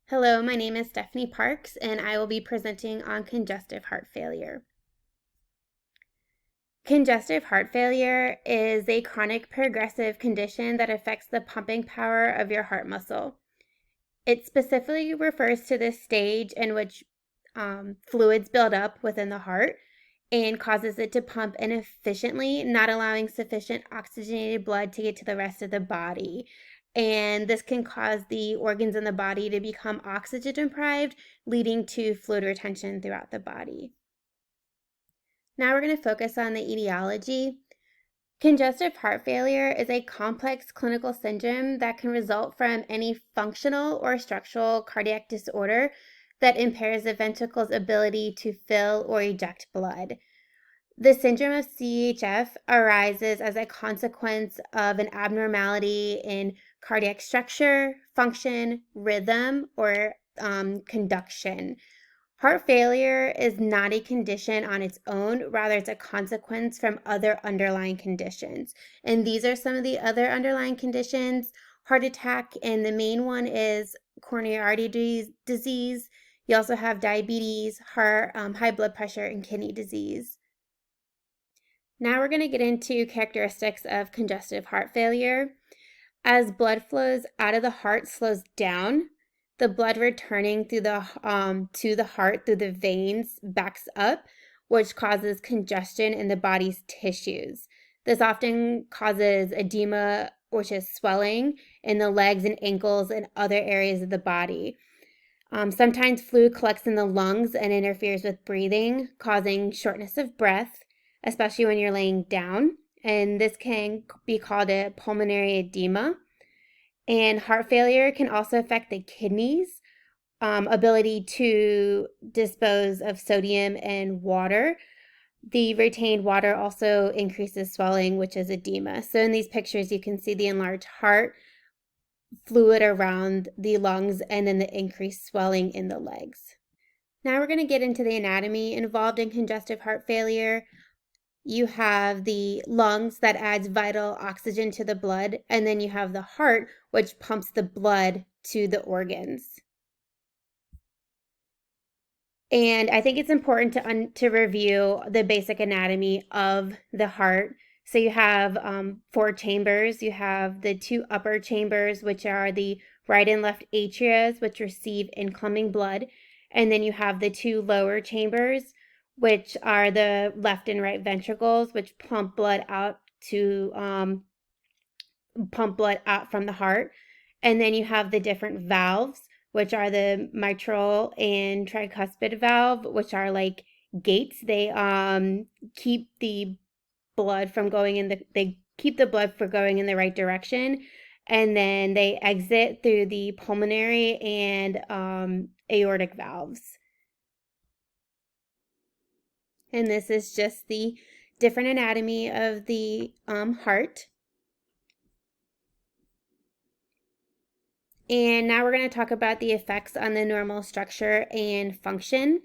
Hello, my name is Stephanie Parks, and I will be presenting on congestive heart failure. Congestive heart failure is a chronic progressive condition that affects the pumping power of your heart muscle. It specifically refers to the stage in which fluids build up within the heart and causes it to pump inefficiently, not allowing sufficient oxygenated blood to get to the rest of the body. And this can cause the organs in the body to become oxygen deprived, leading to fluid retention throughout the body. Now we're going to focus on the etiology. Congestive heart failure is a complex clinical syndrome that can result from any functional or structural cardiac disorder that impairs the ventricle's ability to fill or eject blood. The syndrome of CHF arises as a consequence of an abnormality in cardiac structure, function, rhythm, or conduction. Heart failure is not a condition on its own, rather it's a consequence from other underlying conditions. And these are some of the other underlying conditions: heart attack, and the main one is coronary artery disease. You also have diabetes, high blood pressure, and kidney disease. Now we're going to get into characteristics of congestive heart failure. As blood flows out of the heart slows down, the blood returning through to the heart through the veins backs up, which causes congestion in the body's tissues. This often causes edema, which is swelling in the legs and ankles and other areas of the body. Sometimes fluid collects in the lungs and interferes with breathing, causing shortness of breath, especially when you're laying down. And this can be called a pulmonary edema. And heart failure can also affect the kidneys' ability to dispose of sodium and water. The retained water also increases swelling, which is edema. So in these pictures, you can see the enlarged heart, fluid around the lungs, and then the increased swelling in the legs. Now we're going to get into the anatomy involved in congestive heart failure. You have the lungs that adds vital oxygen to the blood, and then you have the heart, which pumps the blood to the organs. And I think it's important to review the basic anatomy of the heart. So you have 4 chambers. You have the 2 upper chambers, which are the right and left atria, which receive incoming blood. And then you have the 2 lower chambers, which are the left and right ventricles, which pump blood out from the heart. And then you have the different valves, which are the mitral and tricuspid valve, which are like gates. They keep the blood from going in the right direction, and then they exit through the pulmonary and aortic valves. And this is just the different anatomy of the heart. And now we're going to talk about the effects on the normal structure and function.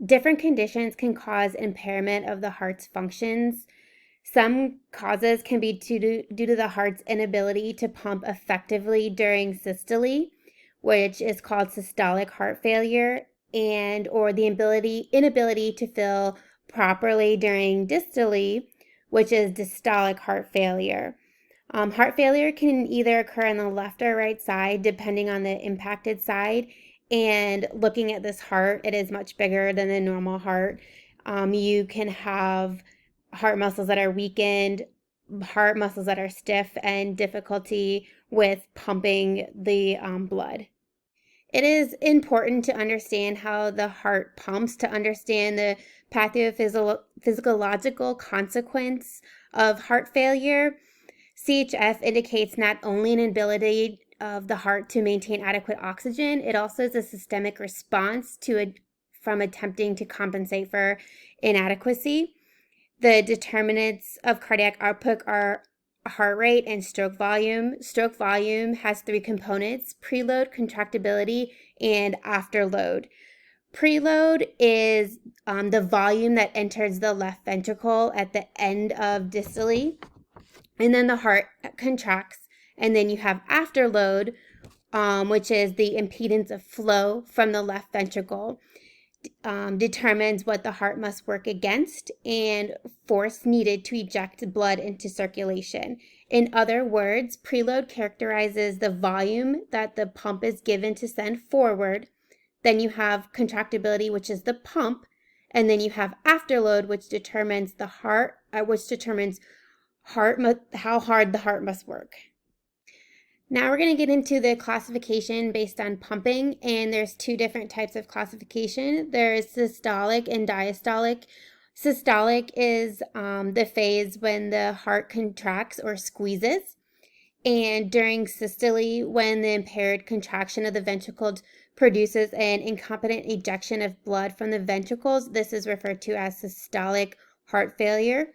Different conditions can cause impairment of the heart's functions. Some causes can be due to the heart's inability to pump effectively during systole, which is called systolic heart failure, and or the inability to fill properly during dystole, which is dystolic heart failure. Heart failure can either occur on the left or right side, depending on the impacted side. And looking at this heart, it is much bigger than the normal heart. You can have heart muscles that are weakened, heart muscles that are stiff, and difficulty with pumping the blood. It is important to understand how the heart pumps to understand the pathophysiological consequence of heart failure. CHF indicates not only an inability of the heart to maintain adequate oxygen, it also is a systemic response from attempting to compensate for inadequacy. The determinants of cardiac output are heart rate and stroke volume. Stroke volume has 3 components: preload, contractibility, and afterload. Preload is the volume that enters the left ventricle at the end of dystole, and then the heart contracts. And then you have afterload, which is the impedance of flow from the left ventricle, determines what the heart must work against and force needed to eject blood into circulation. In other words, preload characterizes the volume that the pump is given to send forward. Then you have contractibility, which is the pump, and then you have afterload, which determines how hard the heart must work. Now we're going to get into the classification based on pumping, and there's two different types of classification. There's systolic and diastolic. Systolic is the phase when the heart contracts or squeezes, and during systole, when the impaired contraction of the ventricles produces an incompetent ejection of blood from the ventricles, this is referred to as systolic heart failure.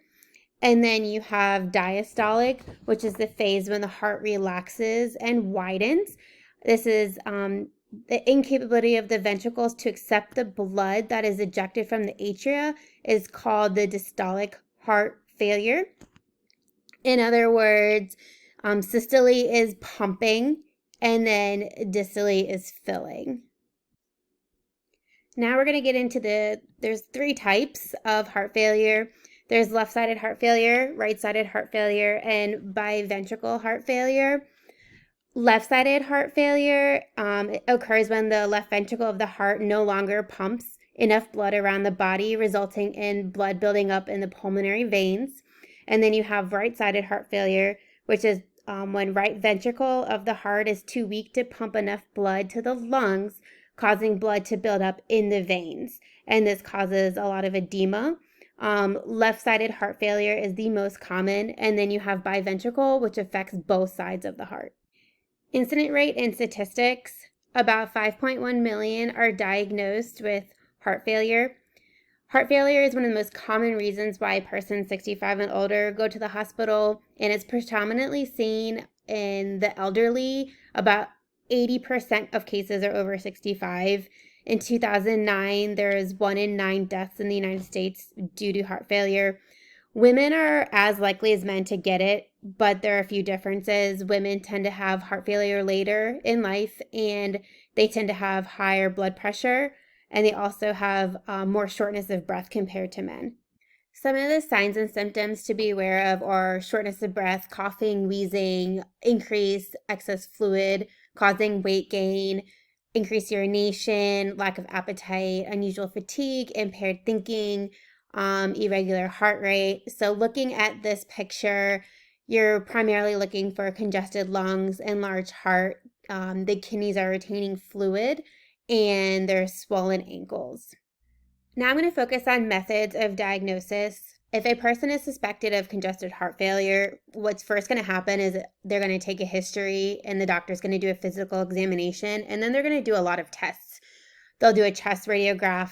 And then you have diastolic, which is the phase when the heart relaxes and widens. This is the incapability of the ventricles to accept the blood that is ejected from the atria is called the diastolic heart failure. In other words, systole is pumping and then diastole is filling. Now we're going to get into there's three types of heart failure. There's left-sided heart failure, right-sided heart failure, and biventricular heart failure. Left-sided heart failure occurs when the left ventricle of the heart no longer pumps enough blood around the body, resulting in blood building up in the pulmonary veins. And then you have right-sided heart failure, which is when right ventricle of the heart is too weak to pump enough blood to the lungs, causing blood to build up in the veins. And this causes a lot of edema. Left-sided heart failure is the most common, and then you have biventricular, which affects both sides of the heart. Incident rate and statistics: about 5.1 million are diagnosed with heart failure. Heart failure is one of the most common reasons why persons 65 and older go to the hospital, and it's predominantly seen in the elderly. About 80% of cases are over 65. In 2009, there is 1 in 9 deaths in the United States due to heart failure. Women are as likely as men to get it, but there are a few differences. Women tend to have heart failure later in life, and they tend to have higher blood pressure, and they also have more shortness of breath compared to men. Some of the signs and symptoms to be aware of are shortness of breath, coughing, wheezing, increased excess fluid, causing weight gain, increased urination, lack of appetite, unusual fatigue, impaired thinking, irregular heart rate. So looking at this picture, you're primarily looking for congested lungs and large heart. The kidneys are retaining fluid, and there's swollen ankles. Now I'm going to focus on methods of diagnosis. If a person is suspected of congestive heart failure, what's first going to happen is they're going to take a history, and the doctor's going to do a physical examination, and then they're going to do a lot of tests. They'll do a chest radiograph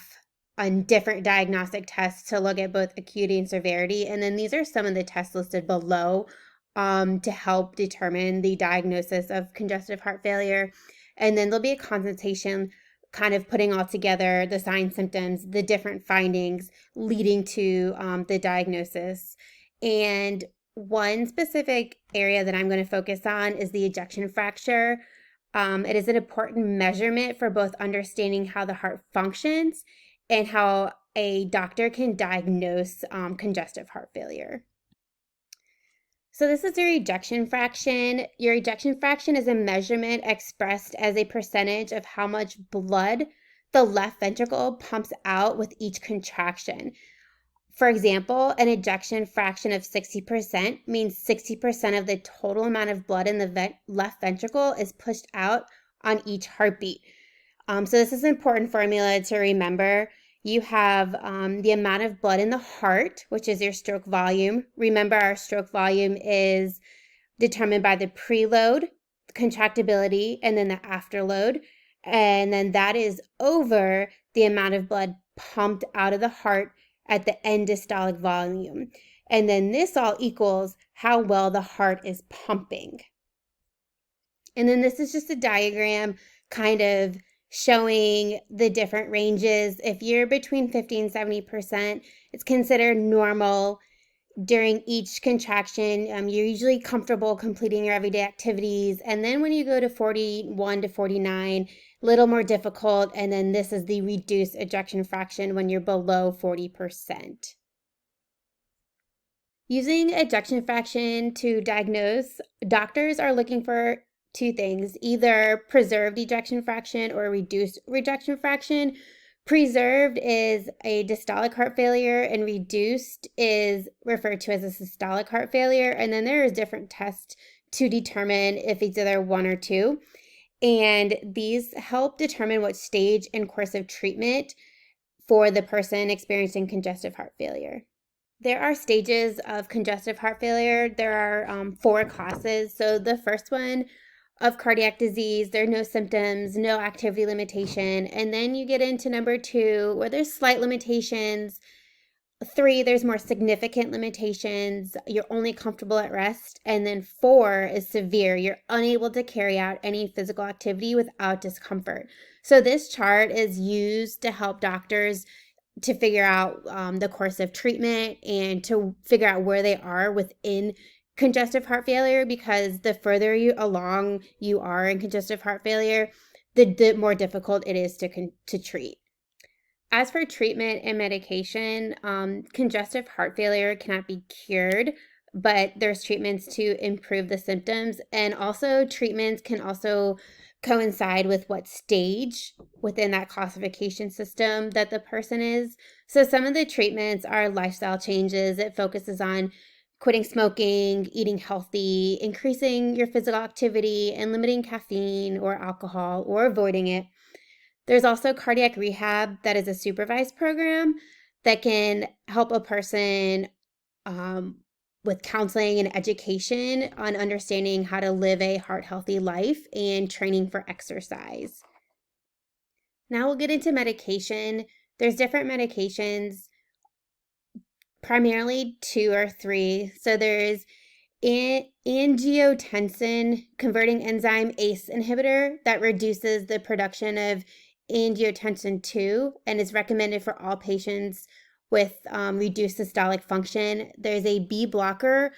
on different diagnostic tests to look at both acuity and severity, and then these are some of the tests listed below to help determine the diagnosis of congestive heart failure. And then there'll be a consultation kind of putting all together the signs, symptoms, the different findings leading to the diagnosis. And one specific area that I'm going to focus on is the ejection fracture. It is an important measurement for both understanding how the heart functions and how a doctor can diagnose congestive heart failure. So this is your ejection fraction. Your ejection fraction is a measurement expressed as a percentage of how much blood the left ventricle pumps out with each contraction. For example, an ejection fraction of 60% means 60% of the total amount of blood in the left ventricle is pushed out on each heartbeat. So this is an important formula to remember. You have the amount of blood in the heart, which is your stroke volume. Remember, our stroke volume is determined by the preload, contractibility, and then the afterload. And then that is over the amount of blood pumped out of the heart at the end systolic volume. And then this all equals how well the heart is pumping. And then this is just a diagram kind of showing the different ranges. If you're between 50 and 70%, it's considered normal. during each contraction. You're usually comfortable completing your everyday activities. And then when you go to 41 to 49, a little more difficult. And then this is the reduced ejection fraction when you're below 40%. Using ejection fraction to diagnose, doctors are looking for two things: either preserved ejection fraction or reduced ejection fraction. Preserved is a diastolic heart failure, and reduced is referred to as a systolic heart failure. And then there is different tests to determine if it's either one or two. And these help determine what stage and course of treatment for the person experiencing congestive heart failure. There are stages of congestive heart failure. There are 4 classes. So the first one of cardiac disease, there are no symptoms, no activity limitation. And then you get into number 2, where there's slight limitations. 3, there's more significant limitations. You're only comfortable at rest. And then 4 is severe. You're unable to carry out any physical activity without discomfort. So this chart is used to help doctors to figure out the course of treatment and to figure out where they are within congestive heart failure, because the further along you are in congestive heart failure, the more difficult it is to treat. As for treatment and medication, congestive heart failure cannot be cured, but there's treatments to improve the symptoms, and also treatments can also coincide with what stage within that classification system that the person is. So some of the treatments are lifestyle changes. It focuses on quitting smoking, eating healthy, increasing your physical activity, and limiting caffeine or alcohol or avoiding it. There's also cardiac rehab that is a supervised program that can help a person with counseling and education on understanding how to live a heart-healthy life and training for exercise. Now we'll get into medication. There's different medications, primarily 2 or 3. So there's angiotensin converting enzyme ACE inhibitor that reduces the production of angiotensin 2 and is recommended for all patients with reduced systolic function. There's a B blocker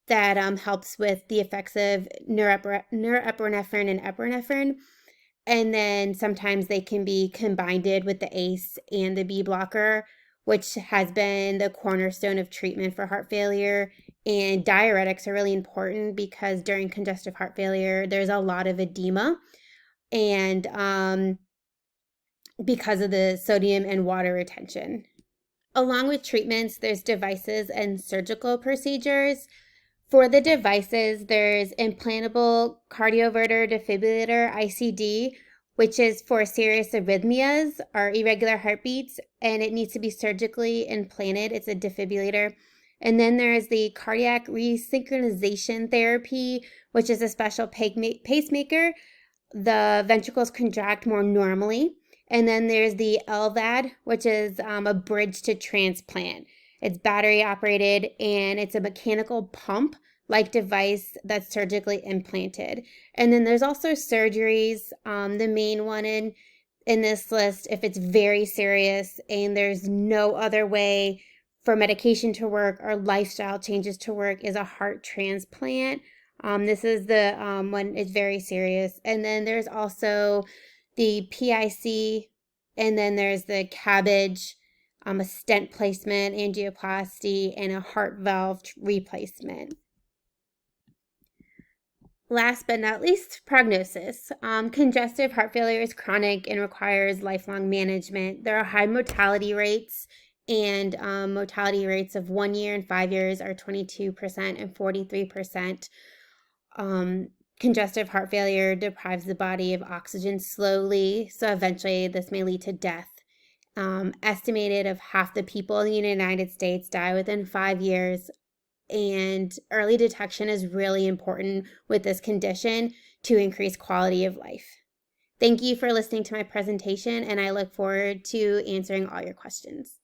that helps with the effects of norepinephrine and epinephrine. And then sometimes they can be combined with the ACE and the B blocker, which has been the cornerstone of treatment for heart failure. And diuretics are really important because during congestive heart failure, there's a lot of edema. And because of the sodium and water retention. Along with treatments, there's devices and surgical procedures. For the devices, there's implantable cardioverter defibrillator, ICD, which is for serious arrhythmias or irregular heartbeats, and it needs to be surgically implanted. It's a defibrillator. And then there's the cardiac resynchronization therapy, which is a special pacemaker. The ventricles contract more normally. And then there's the LVAD, which is a bridge to transplant. It's battery operated, and it's a mechanical pump-like device that's surgically implanted. And then there's also surgeries. The main one in this list, if it's very serious and there's no other way for medication to work or lifestyle changes to work, is a heart transplant. This is the when it's very serious. And then there's also the PIC, and then there's the CABG, a stent placement, angioplasty, and a heart valve replacement. Last but not least, prognosis. Congestive heart failure is chronic and requires lifelong management. There are high mortality rates, and mortality rates of 1 year and 5 years are 22% and 43%. Congestive heart failure deprives the body of oxygen slowly, so eventually this may lead to death. Estimated of half the people in the United States die within 5 years, and early detection is really important with this condition to increase quality of life. Thank you for listening to my presentation, and I look forward to answering all your questions.